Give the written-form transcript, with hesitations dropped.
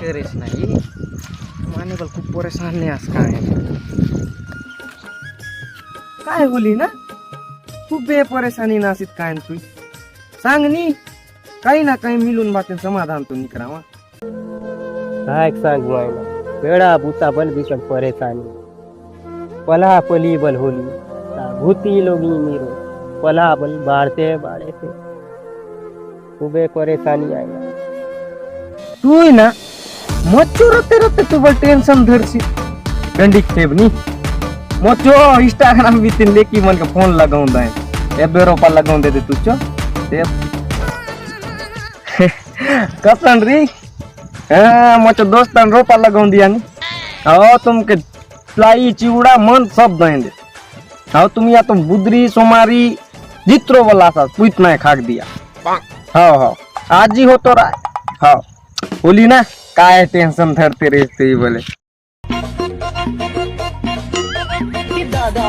करेस नाही माने बल खूप परेशान नाही आज काय बोली ना खूप बेपरेशानी नासित काय न तू सांग नी काही ना काही मिळून बातें समाधान तो निकरावा काय सांग मायना बेड़ा बूता बल भीषण परेशानी पला पली बल होली भूती लोगी मीरो पला बल बाढ़ते बाढ़े थे खूबे परेशानी आएगा तू ही ना मच्छो रोते रोते तू बल टेंशन धरसी गंडिक खेबनी मच्छो इंस्टाग्राम भी तीन लेकी मन का फोन लगाऊं दाए एबे रोपा लगाऊं दे तुझो ते कसन री मच्छो दोस्तान रोपा लगाऊं दिया नी आओ तुम के लाई चिवड़ा मन सब दे दे आओ तुम या तुम बुदरी सोमारी जित्रो वाला सा पुइत नहीं खाक दिया हाँ हाँ आज ही हो तो रहा हाँ बोली ना काय टेंशन धरते रहते ही बोले दादा